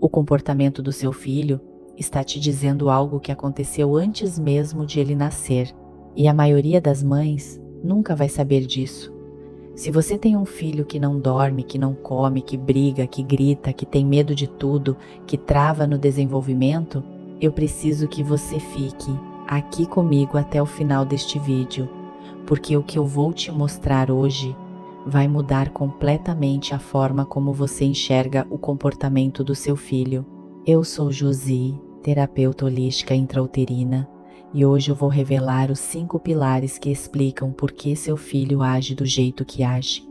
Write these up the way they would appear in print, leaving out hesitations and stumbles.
O comportamento do seu filho está te dizendo algo que aconteceu antes mesmo de ele nascer, e a maioria das mães nunca vai saber disso. Se você tem um filho que não dorme, que não come, que briga, que grita, que tem medo de tudo, que trava no desenvolvimento, eu preciso que você fique aqui comigo até o final deste vídeo, porque o que eu vou te mostrar hoje vai mudar completamente a forma como você enxerga o comportamento do seu filho. Eu sou Josi, terapeuta holística intrauterina, e hoje eu vou revelar os 5 pilares que explicam por que seu filho age do jeito que age.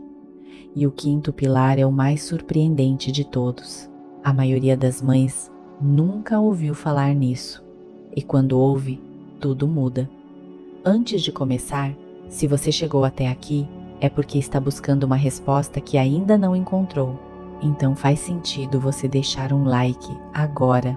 E o 5º pilar é o mais surpreendente de todos. A maioria das mães nunca ouviu falar nisso, e quando ouve, tudo muda. Antes de começar, se você chegou até aqui, é porque está buscando uma resposta que ainda não encontrou. Então faz sentido você deixar um like agora,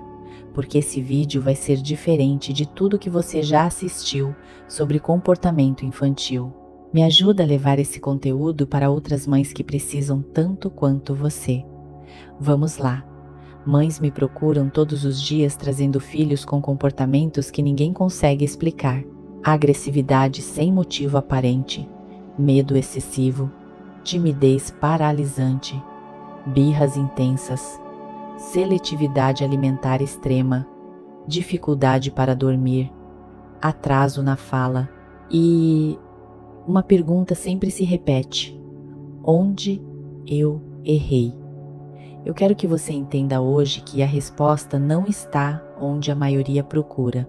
porque esse vídeo vai ser diferente de tudo que você já assistiu sobre comportamento infantil. Me ajuda a levar esse conteúdo para outras mães que precisam tanto quanto você. Vamos lá. Mães me procuram todos os dias trazendo filhos com comportamentos que ninguém consegue explicar. Agressividade sem motivo aparente, medo excessivo, timidez paralisante, birras intensas, seletividade alimentar extrema, dificuldade para dormir, atraso na fala e uma pergunta sempre se repete: onde eu errei? Eu quero que você entenda hoje que a resposta não está onde a maioria procura.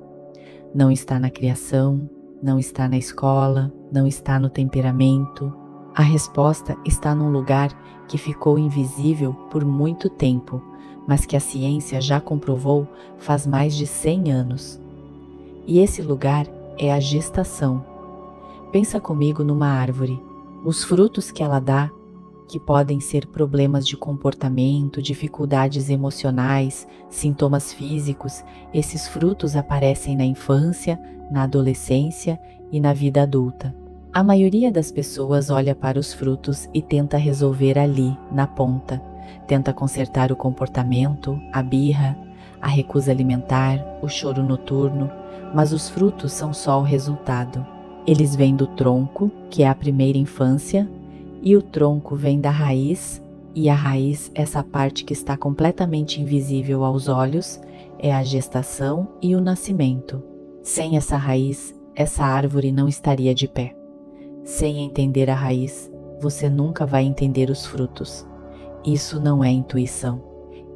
Não está na criação, não está na escola, não está no temperamento. A resposta está num lugar que ficou invisível por muito tempo, mas que a ciência já comprovou faz mais de 100 anos. E esse lugar é a gestação. Pensa comigo numa árvore. Os frutos que ela dá, que podem ser problemas de comportamento, dificuldades emocionais, sintomas físicos, esses frutos aparecem na infância, na adolescência e na vida adulta. A maioria das pessoas olha para os frutos e tenta resolver ali, na ponta. Tenta consertar o comportamento, a birra, a recusa alimentar, o choro noturno, mas os frutos são só o resultado. Eles vêm do tronco, que é a primeira infância, e o tronco vem da raiz, e a raiz, essa parte que está completamente invisível aos olhos, é a gestação e o nascimento. Sem essa raiz, essa árvore não estaria de pé. Sem entender a raiz, você nunca vai entender os frutos. Isso não é intuição.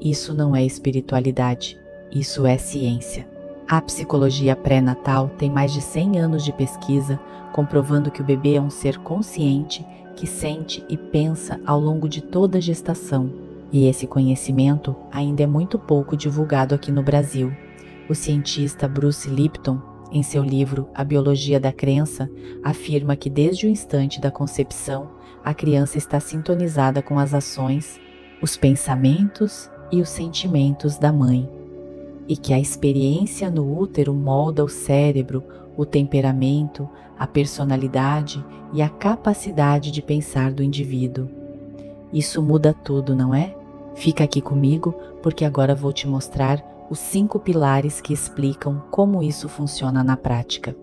Isso não é espiritualidade. Isso é ciência. A psicologia pré-natal tem mais de 100 anos de pesquisa comprovando que o bebê é um ser consciente que sente e pensa ao longo de toda a gestação. E esse conhecimento ainda é muito pouco divulgado aqui no Brasil. O cientista Bruce Lipton, em seu livro A Biologia da Crença, afirma que desde o instante da concepção, a criança está sintonizada com as ações, os pensamentos e os sentimentos da mãe, e que a experiência no útero molda o cérebro, o temperamento, a personalidade e a capacidade de pensar do indivíduo. Isso muda tudo, não é? Fica aqui comigo, porque agora vou te mostrar os 5 pilares que explicam como isso funciona na prática.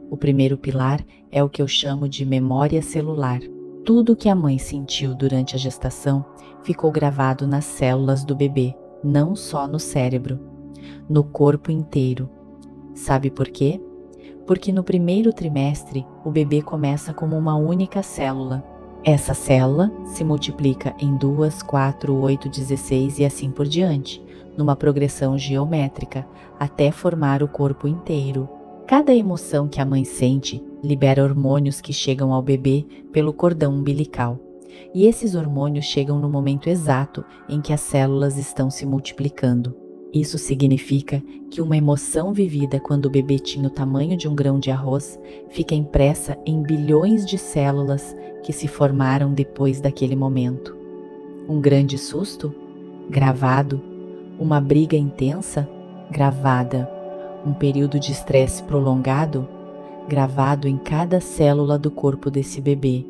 O primeiro pilar é o que eu chamo de memória celular. Tudo que a mãe sentiu durante a gestação ficou gravado nas células do bebê, não só no cérebro, no corpo inteiro. Sabe por quê? Porque no primeiro trimestre, o bebê começa como uma única célula. Essa célula se multiplica em 2, 4, 8, 16 e assim por diante, numa progressão geométrica, até formar o corpo inteiro. Cada emoção que a mãe sente libera hormônios que chegam ao bebê pelo cordão umbilical. E esses hormônios chegam no momento exato em que as células estão se multiplicando. Isso significa que uma emoção vivida quando o bebê tinha o tamanho de um grão de arroz fica impressa em bilhões de células que se formaram depois daquele momento. Um grande susto? Gravado. Uma briga intensa? Gravada. Um período de estresse prolongado? Gravado em cada célula do corpo desse bebê.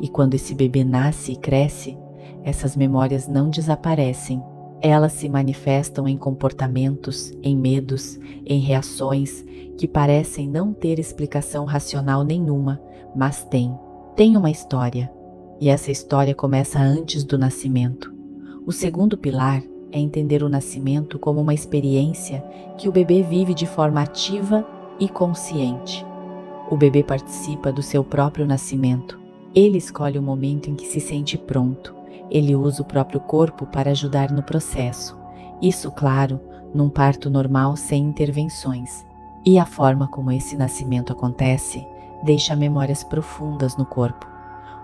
E quando esse bebê nasce e cresce, essas memórias não desaparecem. Elas se manifestam em comportamentos, em medos, em reações que parecem não ter explicação racional nenhuma, mas têm uma história. E essa história começa antes do nascimento. O segundo pilar é entender o nascimento como uma experiência que o bebê vive de forma ativa e consciente. O bebê participa do seu próprio nascimento. Ele escolhe o momento em que se sente pronto. Ele usa o próprio corpo para ajudar no processo. Isso, claro, num parto normal sem intervenções. E a forma como esse nascimento acontece deixa memórias profundas no corpo.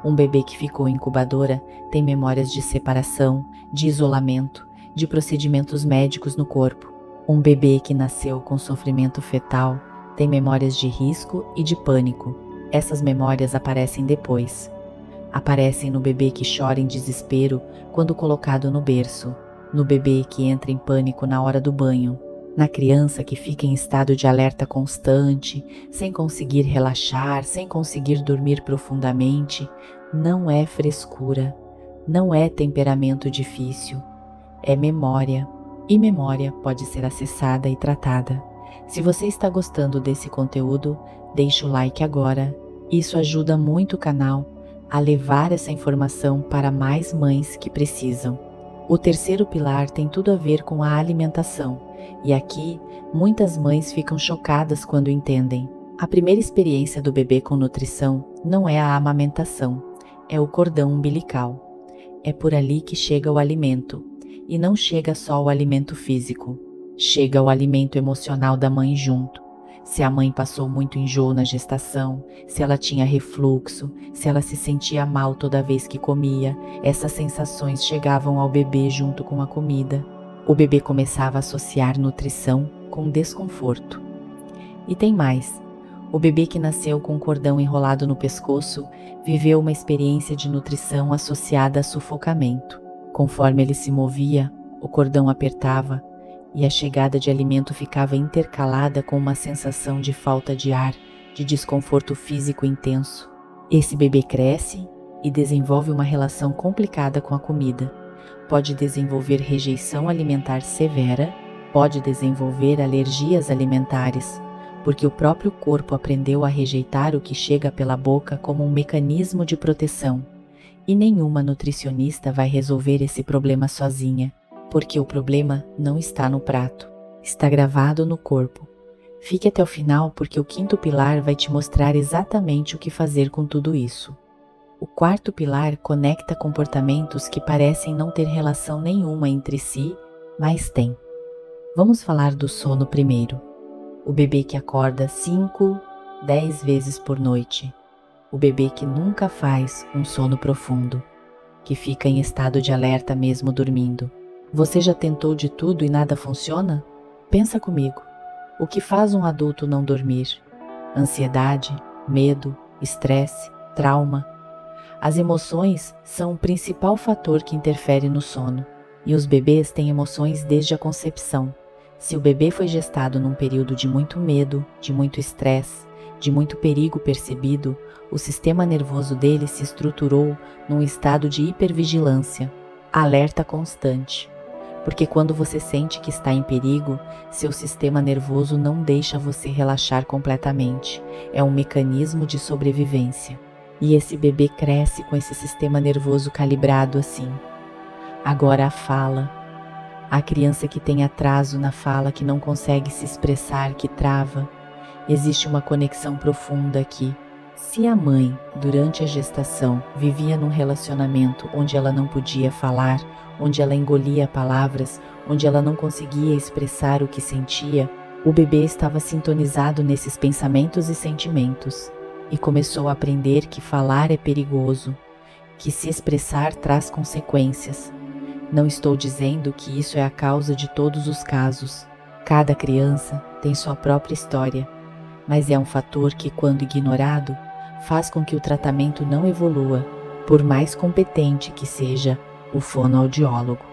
Um bebê que ficou em incubadora tem memórias de separação, de isolamento, de procedimentos médicos no corpo. Um bebê que nasceu com sofrimento fetal tem memórias de risco e de pânico. Essas memórias aparecem depois. Aparecem no bebê que chora em desespero quando colocado no berço, no bebê que entra em pânico na hora do banho, na criança que fica em estado de alerta constante, sem conseguir relaxar, sem conseguir dormir profundamente. Não é frescura, não é temperamento difícil, é memória. E memória pode ser acessada e tratada. Se você está gostando desse conteúdo, deixe o like agora. Isso ajuda muito o canal a levar essa informação para mais mães que precisam. O terceiro pilar tem tudo a ver com a alimentação, e aqui muitas mães ficam chocadas quando entendem. A primeira experiência do bebê com nutrição não é a amamentação, é o cordão umbilical. É por ali que chega o alimento, e não chega só o alimento físico, chega o alimento emocional da mãe junto. Se a mãe passou muito enjoo na gestação, se ela tinha refluxo, se ela se sentia mal toda vez que comia, essas sensações chegavam ao bebê junto com a comida. O bebê começava a associar nutrição com desconforto. E tem mais. O bebê que nasceu com o cordão enrolado no pescoço viveu uma experiência de nutrição associada a sufocamento. Conforme ele se movia, o cordão apertava, e a chegada de alimento ficava intercalada com uma sensação de falta de ar, de desconforto físico intenso. Esse bebê cresce e desenvolve uma relação complicada com a comida. Pode desenvolver rejeição alimentar severa, pode desenvolver alergias alimentares, porque o próprio corpo aprendeu a rejeitar o que chega pela boca como um mecanismo de proteção. E nenhuma nutricionista vai resolver esse problema sozinha. Porque o problema não está no prato, está gravado no corpo. Fique até o final porque o quinto pilar vai te mostrar exatamente o que fazer com tudo isso. O quarto pilar conecta comportamentos que parecem não ter relação nenhuma entre si, mas têm. Vamos falar do sono primeiro. O bebê que acorda 5, 10 vezes por noite. O bebê que nunca faz um sono profundo, que fica em estado de alerta mesmo dormindo. Você já tentou de tudo e nada funciona? Pensa comigo. O que faz um adulto não dormir? Ansiedade, medo, estresse, trauma. As emoções são o principal fator que interfere no sono. E os bebês têm emoções desde a concepção. Se o bebê foi gestado num período de muito medo, de muito estresse, de muito perigo percebido, o sistema nervoso dele se estruturou num estado de hipervigilância, alerta constante. Porque quando você sente que está em perigo, seu sistema nervoso não deixa você relaxar completamente. É um mecanismo de sobrevivência. E esse bebê cresce com esse sistema nervoso calibrado assim. Agora a fala. A criança que tem atraso na fala, que não consegue se expressar, que trava. Existe uma conexão profunda aqui. Se a mãe, durante a gestação, vivia num relacionamento onde ela não podia falar, onde ela engolia palavras, onde ela não conseguia expressar o que sentia, o bebê estava sintonizado nesses pensamentos e sentimentos e começou a aprender que falar é perigoso, que se expressar traz consequências. Não estou dizendo que isso é a causa de todos os casos. Cada criança tem sua própria história, mas é um fator que, quando ignorado, faz com que o tratamento não evolua, por mais competente que seja o fonoaudiólogo.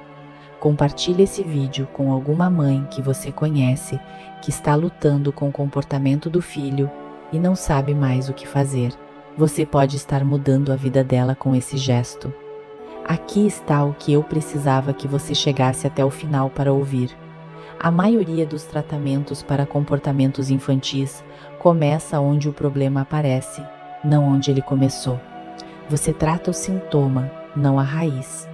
Compartilhe esse vídeo com alguma mãe que você conhece que está lutando com o comportamento do filho e não sabe mais o que fazer. Você pode estar mudando a vida dela com esse gesto. Aqui está o que eu precisava que você chegasse até o final para ouvir. A maioria dos tratamentos para comportamentos infantis começa onde o problema aparece, não onde ele começou. Você trata o sintoma, não a raiz.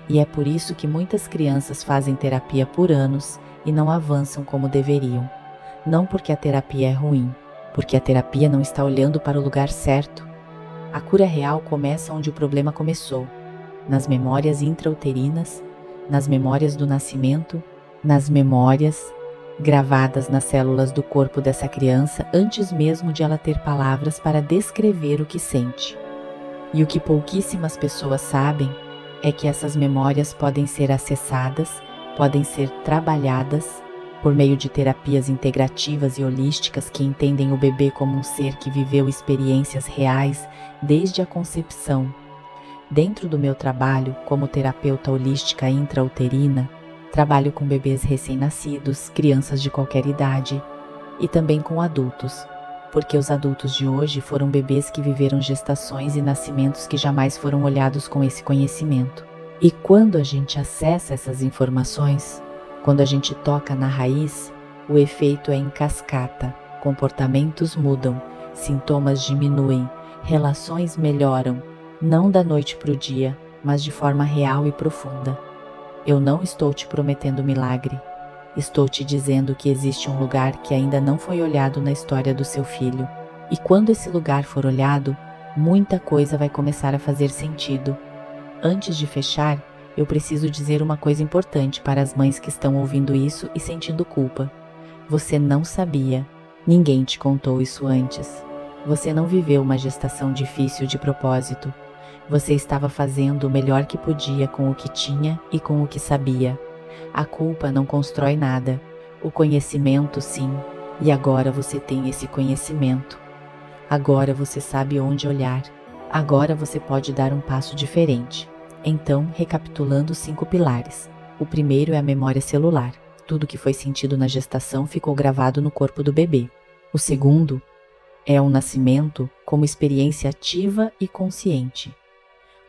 E é por isso que muitas crianças fazem terapia por anos e não avançam como deveriam. Não porque a terapia é ruim, porque a terapia não está olhando para o lugar certo. A cura real começa onde o problema começou, nas memórias intrauterinas, nas memórias do nascimento, nas memórias gravadas nas células do corpo dessa criança antes mesmo de ela ter palavras para descrever o que sente. E o que pouquíssimas pessoas sabem é que essas memórias podem ser acessadas, podem ser trabalhadas por meio de terapias integrativas e holísticas que entendem o bebê como um ser que viveu experiências reais desde a concepção. Dentro do meu trabalho como terapeuta holística intrauterina, trabalho com bebês recém-nascidos, crianças de qualquer idade e também com adultos, porque os adultos de hoje foram bebês que viveram gestações e nascimentos que jamais foram olhados com esse conhecimento. E quando a gente acessa essas informações, quando a gente toca na raiz, o efeito é em cascata, comportamentos mudam, sintomas diminuem, relações melhoram, não da noite para o dia, mas de forma real e profunda. Eu não estou te prometendo milagre. Estou te dizendo que existe um lugar que ainda não foi olhado na história do seu filho. E quando esse lugar for olhado, muita coisa vai começar a fazer sentido. Antes de fechar, eu preciso dizer uma coisa importante para as mães que estão ouvindo isso e sentindo culpa. Você não sabia. Ninguém te contou isso antes. Você não viveu uma gestação difícil de propósito. Você estava fazendo o melhor que podia com o que tinha e com o que sabia. A culpa não constrói nada. O conhecimento, sim. E agora você tem esse conhecimento. Agora você sabe onde olhar. Agora você pode dar um passo diferente. Então, recapitulando os 5 pilares. O primeiro é a memória celular. Tudo que foi sentido na gestação ficou gravado no corpo do bebê. O segundo é o nascimento como experiência ativa e consciente.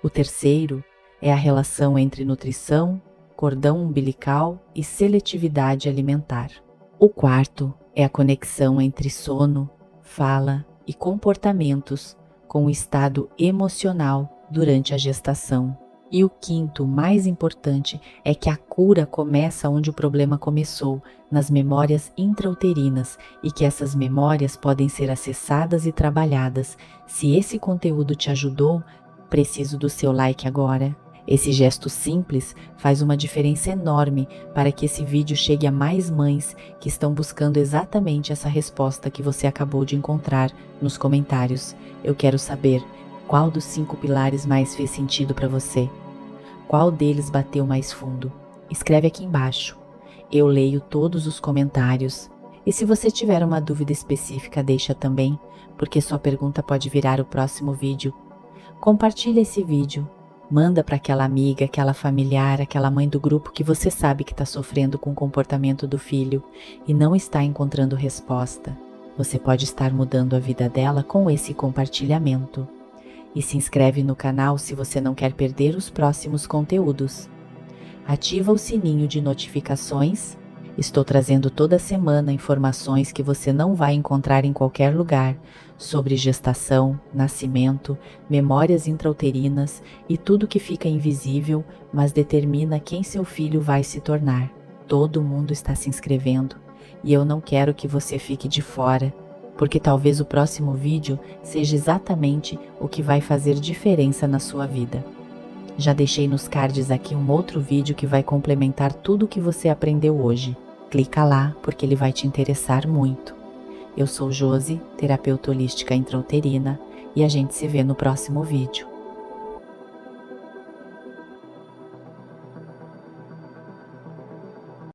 O terceiro é a relação entre nutrição, cordão umbilical e seletividade alimentar. O quarto é a conexão entre sono, fala e comportamentos com o estado emocional durante a gestação. E o quinto, mais importante, é que a cura começa onde o problema começou, nas memórias intrauterinas, e que essas memórias podem ser acessadas e trabalhadas. Se esse conteúdo te ajudou, preciso do seu like agora. Esse gesto simples faz uma diferença enorme para que esse vídeo chegue a mais mães que estão buscando exatamente essa resposta que você acabou de encontrar nos comentários. Eu quero saber qual dos 5 pilares mais fez sentido para você. Qual deles bateu mais fundo? Escreve aqui embaixo. Eu leio todos os comentários. E se você tiver uma dúvida específica, deixa também, porque sua pergunta pode virar o próximo vídeo. Compartilha esse vídeo. Manda para aquela amiga, aquela familiar, aquela mãe do grupo que você sabe que está sofrendo com o comportamento do filho e não está encontrando resposta. Você pode estar mudando a vida dela com esse compartilhamento. E se inscreve no canal se você não quer perder os próximos conteúdos. Ativa o sininho de notificações. Estou trazendo toda semana informações que você não vai encontrar em qualquer lugar sobre gestação, nascimento, memórias intrauterinas e tudo que fica invisível, mas determina quem seu filho vai se tornar. Todo mundo está se inscrevendo e eu não quero que você fique de fora, porque talvez o próximo vídeo seja exatamente o que vai fazer diferença na sua vida. Já deixei nos cards aqui um outro vídeo que vai complementar tudo o que você aprendeu hoje. Clica lá porque ele vai te interessar muito. Eu sou Josi, terapeuta holística intrauterina, e a gente se vê no próximo vídeo.